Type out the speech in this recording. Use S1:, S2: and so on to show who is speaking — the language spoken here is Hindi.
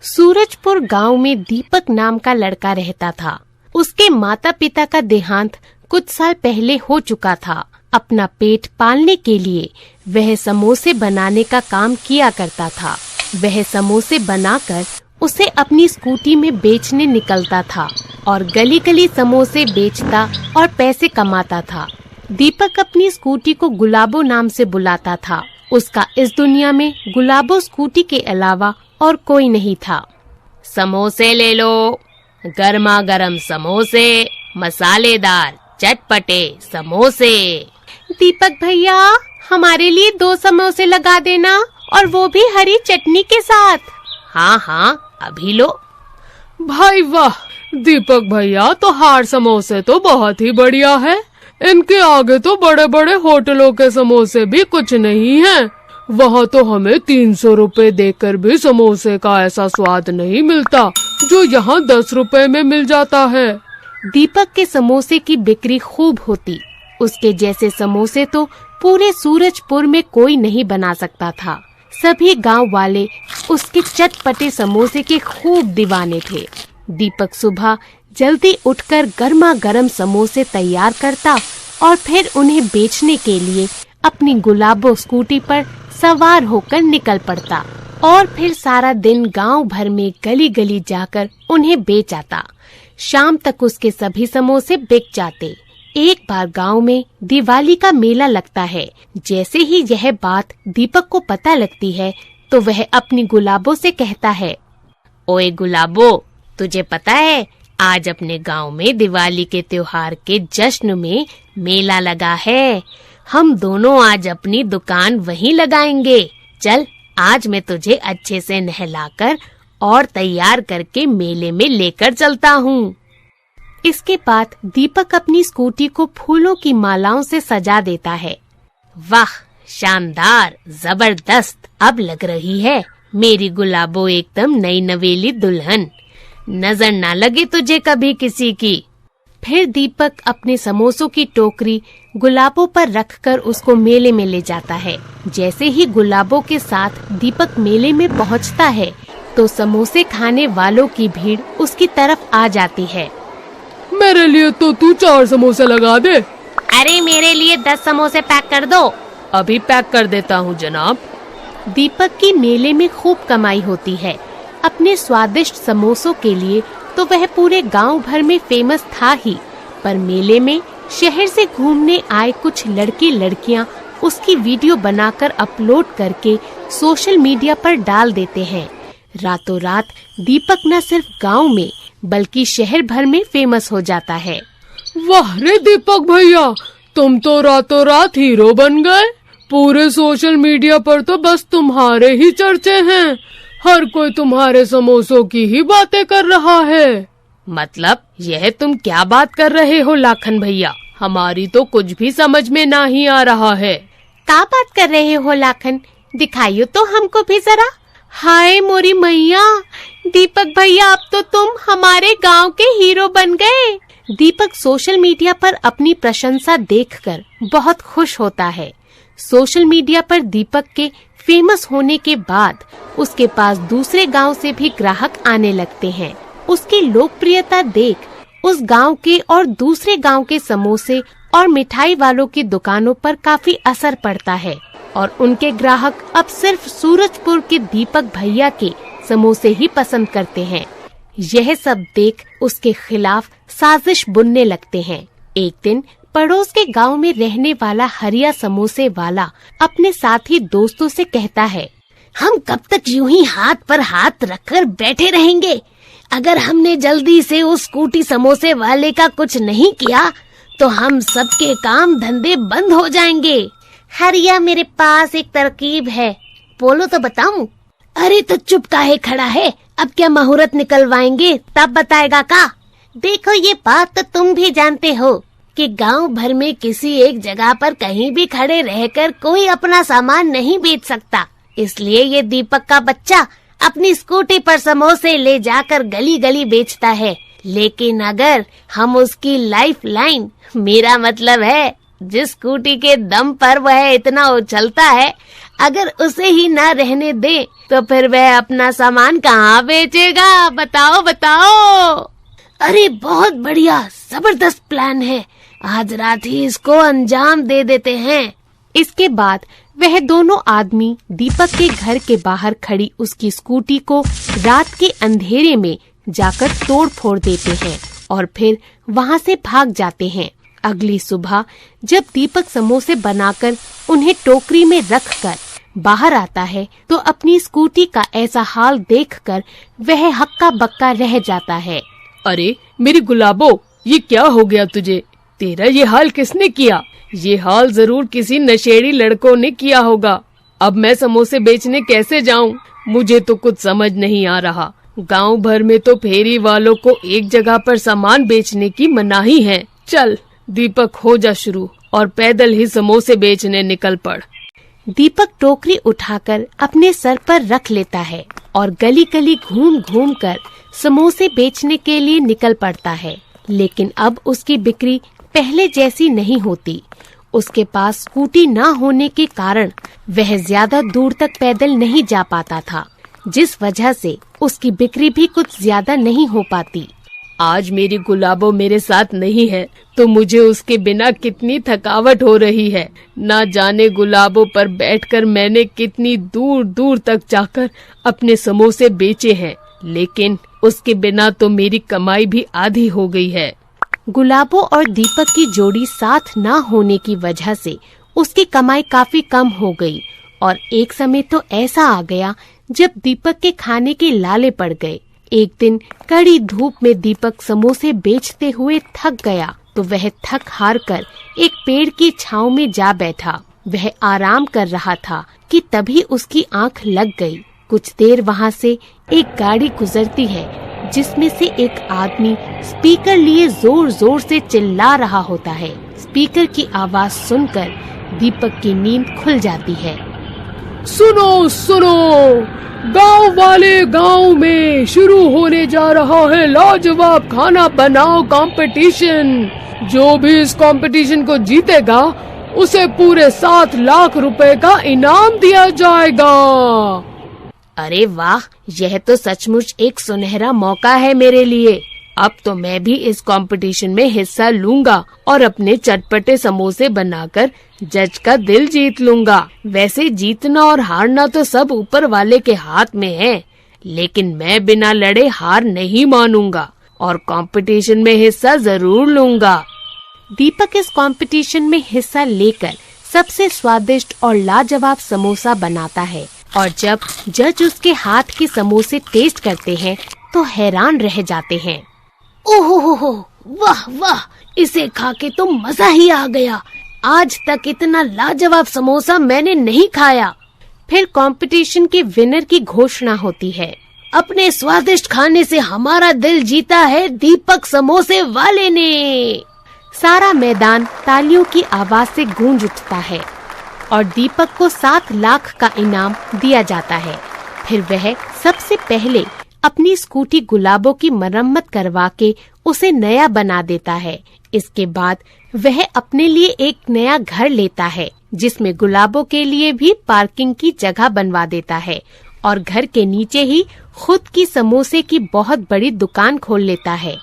S1: सूरजपुर गांव में दीपक नाम का लड़का रहता था। उसके माता पिता का देहांत कुछ साल पहले हो चुका था। अपना पेट पालने के लिए वह समोसे बनाने का काम किया करता था। वह समोसे बनाकर उसे अपनी स्कूटी में बेचने निकलता था और गली गली समोसे बेचता और पैसे कमाता था। दीपक अपनी स्कूटी को गुलाबो नाम से बुलाता था। उसका इस दुनिया में गुलाबो स्कूटी के अलावा और कोई नहीं था। समोसे ले लो, गर्मा गर्म समोसे, मसालेदार चटपटे समोसे। दीपक भैया, हमारे लिए 2 समोसे लगा देना, और वो भी हरी चटनी के साथ। हाँ हाँ, अभी लो।
S2: भाई वाह, दीपक भैया तो हार समोसे तो बहुत ही बढ़िया है। इनके आगे तो बड़े बड़े होटलों के समोसे भी कुछ नहीं हैं। वहाँ तो हमें 300 रुपए देकर भी समोसे का ऐसा स्वाद नहीं मिलता जो यहाँ 10 रुपए में मिल जाता है।
S1: दीपक के समोसे की बिक्री खूब होती। उसके जैसे समोसे तो पूरे सूरजपुर में कोई नहीं बना सकता था। सभी गांव वाले उसके चटपटे समोसे के खूब दीवाने थे। दीपक सुबह जल्दी उठकर गर्मा गर्म समोसे तैयार करता और फिर उन्हें बेचने के लिए अपनी गुलाबो स्कूटी पर सवार होकर निकल पड़ता और फिर सारा दिन गांव भर में गली गली जाकर उन्हें बेच आता। शाम तक उसके सभी समोसे बिक जाते। एक बार गांव में दिवाली का मेला लगता है। जैसे ही यह बात दीपक को पता लगती है तो वह अपनी गुलाबो से कहता है, ओए गुलाबो, तुझे पता है आज अपने गांव में दिवाली के त्योहार के जश्न में मेला लगा है। हम दोनों आज अपनी दुकान वहीं लगाएंगे। चल, आज मैं तुझे अच्छे से नहलाकर और तैयार करके मेले में लेकर चलता हूँ। इसके बाद दीपक अपनी स्कूटी को फूलों की मालाओं से सजा देता है। वाह, शानदार, जबरदस्त अब लग रही है मेरी गुलाबो एकदम नई नवेली दुल्हन। नजर ना लगे तुझे कभी किसी की। फिर दीपक अपने समोसों की टोकरी गुलाबो पर रखकर उसको मेले में ले जाता है। जैसे ही गुलाबो के साथ दीपक मेले में पहुंचता है तो समोसे खाने वालों की भीड़ उसकी तरफ आ जाती है।
S2: मेरे लिए तो तू 4 समोसे लगा दे।
S1: अरे मेरे लिए 10 समोसे पैक कर दो।
S2: अभी पैक कर देता हूँ जनाब।
S1: दीपक की मेले में खूब कमाई होती है। अपने स्वादिष्ट समोसों के लिए तो वह पूरे गांव भर में फेमस था ही, पर मेले में शहर से घूमने आए कुछ लड़के लड़कियां उसकी वीडियो बनाकर अपलोड करके सोशल मीडिया पर डाल देते हैं। रातों रात दीपक न सिर्फ गांव में बल्कि शहर भर में फेमस हो जाता है।
S2: वाह रे दीपक भैया, तुम तो रातों रात हीरो बन गए। पूरे सोशल मीडिया पर तो बस तुम्हारे ही चर्चे हैं। हर कोई तुम्हारे समोसों की ही बातें कर रहा है।
S1: मतलब यह तुम क्या बात कर रहे हो लाखन भैया?
S2: हमारी तो कुछ भी समझ में नहीं आ रहा है।
S1: क्या बात कर रहे हो लाखन? दिखाइयो तो हमको भी जरा। हाय मोरी मैया, दीपक भैया, अब तो तुम हमारे गांव के हीरो बन गए। दीपक सोशल मीडिया पर अपनी प्रशंसा देखकर बहुत खुश होता है। सोशल मीडिया पर दीपक के फेमस होने के बाद उसके पास दूसरे गांव से भी ग्राहक आने लगते हैं। उसकी लोकप्रियता देख उस गांव के और दूसरे गांव के समोसे और मिठाई वालों की दुकानों पर काफी असर पड़ता है और उनके ग्राहक अब सिर्फ सूरजपुर के दीपक भैया के समोसे ही पसंद करते हैं। यह सब देख उसके खिलाफ साजिश बुनने लगते हैं। एक दिन पड़ोस के गांव में रहने वाला हरिया समोसे वाला अपने साथी दोस्तों से कहता है, हम कब तक यूं ही हाथ पर हाथ रखकर बैठे रहेंगे? अगर हमने जल्दी से उस स्कूटी समोसे वाले का कुछ नहीं किया तो हम सबके काम धंधे बंद हो जाएंगे। हरिया, मेरे पास एक तरकीब है, बोलो तो बताऊं। अरे तो चुप काहे खड़ा है? अब क्या मुहूर्त निकलवाएंगे, तब बताएगा का? देखो, ये बात तो तुम भी जानते हो कि गांव भर में किसी एक जगह पर कहीं भी खड़े रहकर कोई अपना सामान नहीं बेच सकता। इसलिए ये दीपक का बच्चा अपनी स्कूटी पर समोसे ले जाकर गली गली बेचता है। लेकिन अगर हम उसकी लाइफ लाइन, मेरा मतलब है जिस स्कूटी के दम पर वह इतना उछलता है, अगर उसे ही न रहने दे तो फिर वह अपना सामान कहाँ बेचेगा? बताओ बताओ। अरे बहुत बढ़िया, जबरदस्त प्लान है, आज रात ही इसको अंजाम दे देते हैं। इसके बाद वह दोनों आदमी दीपक के घर के बाहर खड़ी उसकी स्कूटी को रात के अंधेरे में जाकर तोड़ फोड़ देते हैं और फिर वहाँ से भाग जाते हैं। अगली सुबह जब दीपक समोसे बनाकर उन्हें टोकरी में रखकर बाहर आता है तो अपनी स्कूटी का ऐसा हाल देखकर वह हक्का बक्का रह जाता है।
S2: अरे मेरी गुलाबो, ये क्या हो गया तुझे? तेरा ये हाल किसने किया? ये हाल जरूर किसी नशेड़ी लड़कों ने किया होगा। अब मैं समोसे बेचने कैसे जाऊं? मुझे तो कुछ समझ नहीं आ रहा। गांव भर में तो फेरी वालों को एक जगह पर सामान बेचने की मनाही है। चल दीपक, हो जा शुरू और पैदल ही समोसे बेचने निकल पड़।
S1: दीपक टोकरी उठाकर अपने सर पर रख लेता है और गली गली घूम घूम कर समोसे बेचने के लिए निकल पड़ता है। लेकिन अब उसकी बिक्री पहले जैसी नहीं होती। उसके पास स्कूटी न होने के कारण वह ज्यादा दूर तक पैदल नहीं जा पाता था, जिस वजह से उसकी बिक्री भी कुछ ज्यादा नहीं हो पाती।
S2: आज मेरी गुलाबो मेरे साथ नहीं है तो मुझे उसके बिना कितनी थकावट हो रही है। ना जाने गुलाबो पर बैठकर मैंने कितनी दूर दूर तक जाकर अपने समोसे बेचे हैं, लेकिन उसके बिना तो मेरी कमाई भी आधी हो गई है।
S1: गुलाबो और दीपक की जोड़ी साथ न होने की वजह से उसकी कमाई काफी कम हो गई और एक समय तो ऐसा आ गया जब दीपक के खाने के लाले पड़ गए। एक दिन कड़ी धूप में दीपक समोसे बेचते हुए थक गया तो वह थक हार कर एक पेड़ की छांव में जा बैठा। वह आराम कर रहा था कि तभी उसकी आंख लग गई। कुछ देर वहाँ से एक गाड़ी गुजरती है जिसमें से एक आदमी स्पीकर लिए जोर जोर से चिल्ला रहा होता है। स्पीकर की आवाज सुनकर दीपक की नींद खुल जाती है।
S2: सुनो सुनो, गांव वाले, गांव में शुरू होने जा रहा है लाजवाब खाना बनाओ कंपटीशन। जो भी इस कंपटीशन को जीतेगा उसे पूरे 7 लाख रुपए का इनाम दिया जाएगा।
S1: अरे वाह, यह तो सचमुच एक सुनहरा मौका है मेरे लिए। अब तो मैं भी इस कंपटीशन में हिस्सा लूंगा और अपने चटपटे समोसे बनाकर जज का दिल जीत लूंगा। वैसे जीतना और हारना तो सब ऊपर वाले के हाथ में है, लेकिन मैं बिना लड़े हार नहीं मानूंगा और कंपटीशन में हिस्सा जरूर लूंगा। दीपक इस कंपटीशन में हिस्सा लेकर सबसे स्वादिष्ट और लाजवाब समोसा बनाता है और जब जज उसके हाथ के समोसे टेस्ट करते हैं तो हैरान रह जाते हैं। ओहो हो, वाह वाह, इसे खा के तो मजा ही आ गया। आज तक इतना लाजवाब समोसा मैंने नहीं खाया। फिर कंपटीशन के विनर की घोषणा होती है। अपने स्वादिष्ट खाने से हमारा दिल जीता है दीपक समोसे वाले ने। सारा मैदान तालियों की आवाज से गूंज उठता है और दीपक को 7 लाख का इनाम दिया जाता है। फिर वह सबसे पहले अपनी स्कूटी गुलाबो की मरम्मत करवा के उसे नया बना देता है। इसके बाद वह अपने लिए एक नया घर लेता है जिसमें गुलाबो के लिए भी पार्किंग की जगह बनवा देता है और घर के नीचे ही खुद की समोसे की बहुत बड़ी दुकान खोल लेता है।